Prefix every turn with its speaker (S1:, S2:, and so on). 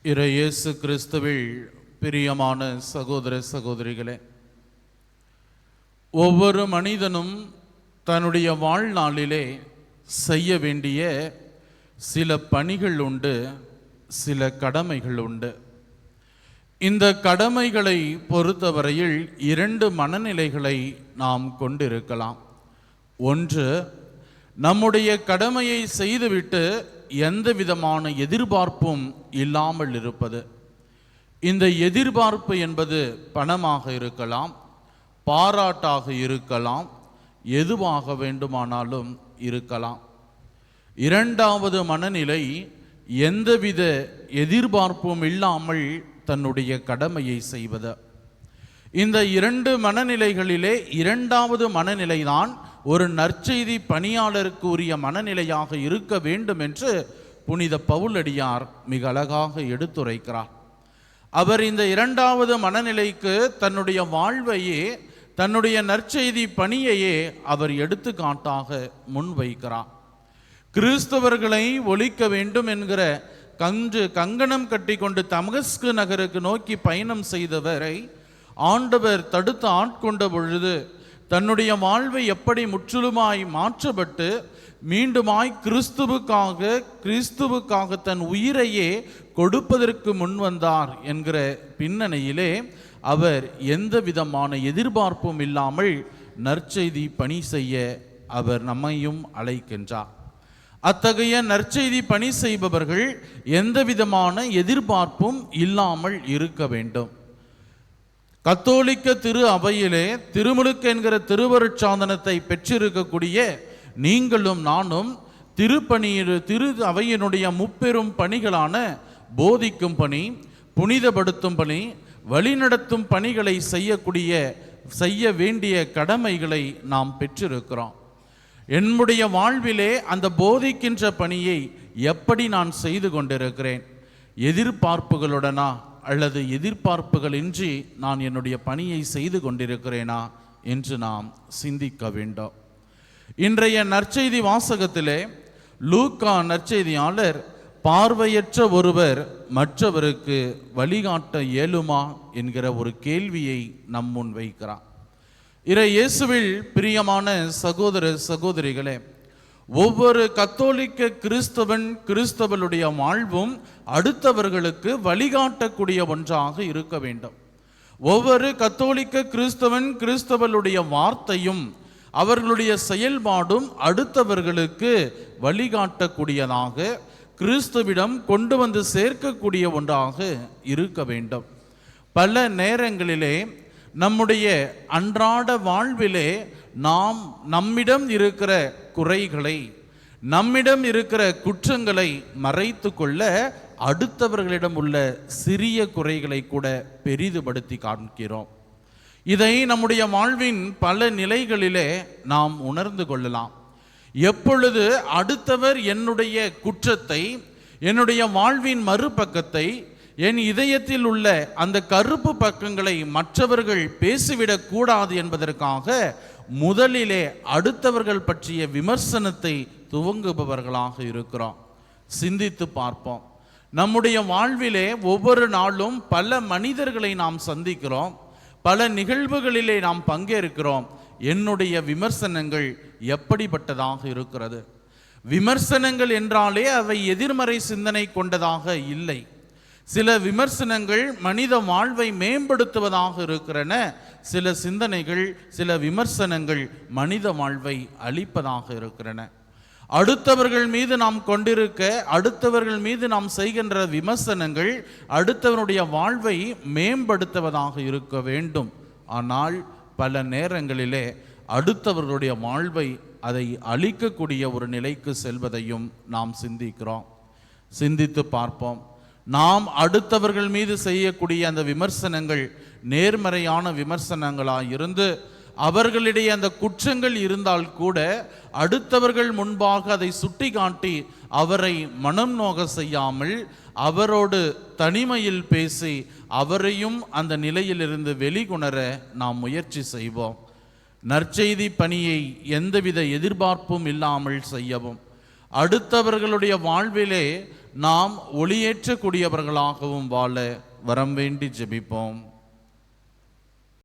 S1: இயேசு கிறிஸ்துவில் பிரியமான சகோதர சகோதரிகளே, ஒவ்வொரு மனிதனும் தன்னுடைய வாழ்நாளிலே செய்ய வேண்டிய சில பணிகள் உண்டு, சில கடமைகள் உண்டு. இந்த கடமைகளை பொறுத்தவரையில் இரண்டு மனநிலைகளை நாம் கொண்டிருக்கலாம். ஒன்று, நம்முடைய கடமையை செய்துவிட்டு எந்த விதமான எதிர்பார்ப்பும் இல்லாமல் இருப்பது. இந்த எதிர்பார்ப்பு என்பது பணமாக இருக்கலாம், பாராட்டாக இருக்கலாம், எதுவாக வேண்டுமானாலும் இருக்கலாம். இரண்டாவது மனநிலை, எந்தவித எதிர்பார்ப்பும் இல்லாமல் தன்னுடைய கடமையை செய்வது. இந்த இரண்டு மனநிலைகளிலே இரண்டாவது மனநிலைதான் ஒரு நற்செய்தி பணியாளருக்கு உரிய மனநிலையாக இருக்க வேண்டும் என்று புனித பவுலடியார் மிக அழகாக எடுத்துரைக்கிறார். அவர் இந்த இரண்டாவது மனநிலைக்கு தன்னுடைய வாழ்வையே, தன்னுடைய நற்செய்தி பணியையே அவர் எடுத்துக்காட்டாக முன்வைக்கிறார். கிறிஸ்தவர்களை ஒழிக்க வேண்டும் என்கிற கங்கணம் கட்டி கொண்டு தமஸ்கு நகருக்கு நோக்கி பயணம் செய்தவரை ஆண்டவர் தடுத்து ஆட்கொண்ட பொழுது தன்னுடைய வாழ்வை எப்படி முற்றிலுமாய் மாற்றப்பட்டு மீண்டுமாய் கிறிஸ்துவுக்காக தன் உயிரையே கொடுப்பதற்கு முன்வந்தார் என்கிற பின்னணியிலே அவர் எந்த விதமான எதிர்பார்ப்பும் இல்லாமல் நற்செய்தி பணி செய்ய அவர் நம்மையும் அழைக்கின்றார். அத்தகைய நற்செய்தி பணி செய்பவர்கள் எந்த விதமான எதிர்பார்ப்பும் இல்லாமல் இருக்க வேண்டும். கத்தோலிக்க திரு அவையிலே திருமுழுக்கு என்கிற திருவருட்சாதனத்தை பெற்றிருக்கக்கூடிய நீங்களும் நானும் திரு அவையினுடைய முப்பெரும் பணிகளான போதிக்கும் பணி, புனிதப்படுத்தும் பணி, வழிநடத்தும் பணிகளை செய்ய வேண்டிய கடமைகளை நாம் பெற்றிருக்கிறோம். என்னுடைய வாழ்விலே அந்த போதிக்கின்ற பணியை எப்படி நான் செய்து கொண்டிருக்கிறேன்? எதிர்பார்ப்புகளுடனா அல்லது எதிர்பார்ப்புகளின்றி நான் என்னுடைய பணியை செய்து கொண்டிருக்கிறேனா என்று நாம் சிந்திக்க வேண்டும். இன்றைய நற்செய்தி வாசகத்திலே லூக்கா நற்செய்தியாளர் பார்வையற்ற ஒருவர் மற்றவருக்கு வழிகாட்ட இயலுமா என்கிற ஒரு கேள்வியை நம் முன் வைக்கிறார். இயேசுவில் பிரியமான சகோதர சகோதரிகளே, ஒவ்வொரு கத்தோலிக்க கிறிஸ்தவனுடைய வாழ்வும் அடுத்தவர்களுக்கு வழிகாட்டக்கூடிய ஒன்றாக இருக்க வேண்டும். ஒவ்வொரு கத்தோலிக்க கிறிஸ்தவனுடைய வார்த்தையும் அவர்களுடைய செயல்பாடும் அடுத்தவர்களுக்கு வழிகாட்டக்கூடியதாக, கிறிஸ்துவிடம் கொண்டு வந்து சேர்க்கக்கூடிய ஒன்றாக இருக்க வேண்டும். பல நேரங்களிலே நம்முடைய அன்றாட வாழ்விலே நாம் நம்மிடம் இருக்கிற குறைகளை, நம்மிடம் இருக்கிற குற்றங்களை மறைத்து கொள்ள அடுத்தவர்களிடம் உள்ள சிறிய குறைகளை கூட பெரிதுபடுத்தி காண்கிறோம். இதை நம்முடைய வாழ்வின் பல நிலைகளிலே நாம் உணர்ந்து கொள்ளலாம். எப்பொழுது அடுத்தவர் என்னுடைய குற்றத்தை, என்னுடைய வாழ்வின் மறுபக்கத்தை, என் இதயத்தில் உள்ள அந்த கருப்பு பக்கங்களை மற்றவர்கள் பேசிவிடக் கூடாது என்பதற்காக முதலிலே அடுத்தவர்கள் பற்றிய விமர்சனத்தை துவங்குபவர்களாக இருக்கிறோம். சிந்தித்து பார்ப்போம். நம்முடைய வாழ்விலே ஒவ்வொரு நாளும் பல மனிதர்களை நாம் சந்திக்கிறோம், பல நிகழ்வுகளிலே நாம் பங்கேற்கிறோம். என்னுடைய விமர்சனங்கள் எப்படிப்பட்டதாக இருக்கிறது? விமர்சனங்கள் என்றாலே அவை எதிர்மறை சிந்தனை கொண்டதாக இல்லை. சில விமர்சனங்கள் மனித வாழ்வை மேம்படுத்துவதாக இருக்கிறன. சில சிந்தனைகள், சில விமர்சனங்கள் மனித வாழ்வை அழிப்பதாக இருக்கிறன. அடுத்தவர்கள் மீது நாம் அடுத்தவர்கள் மீது நாம் செய்கின்ற விமர்சனங்கள் அடுத்தவனுடைய வாழ்வை மேம்படுத்துவதாக இருக்க வேண்டும். ஆனால் பல நேரங்களிலே அடுத்தவர்களுடைய வாழ்வை அதை அழிக்கக்கூடிய ஒரு நிலைக்கு செல்வதையும் நாம் சிந்திக்கிறோம். சிந்தித்து பார்ப்போம். நாம் அடுத்தவர்கள் மீது செய்யக்கூடிய அந்த விமர்சனங்கள் நேர்மறையான விமர்சனங்களாக இருந்து அவர்களிடையே அந்த குற்றங்கள் இருந்தால் கூட அடுத்தவர்கள் முன்பாக அதை சுட்டி காட்டி அவரை மனம் நோக செய்யாமல் அவரோடு தனிமையில் பேசி அவரையும் அந்த நிலையிலிருந்து வெளிக்கொணர நாம் முயற்சி செய்வோம். நற்செய்தி பணியை எந்தவித எதிர்பார்ப்பும் இல்லாமல் செய்யவும், அடுத்தவர்களுடைய வாழ்விலே நாம் ஒளியேற்றக்கூடியவர்களாகவும் வாழ வரம் வேண்டி ஜெபிப்போம்.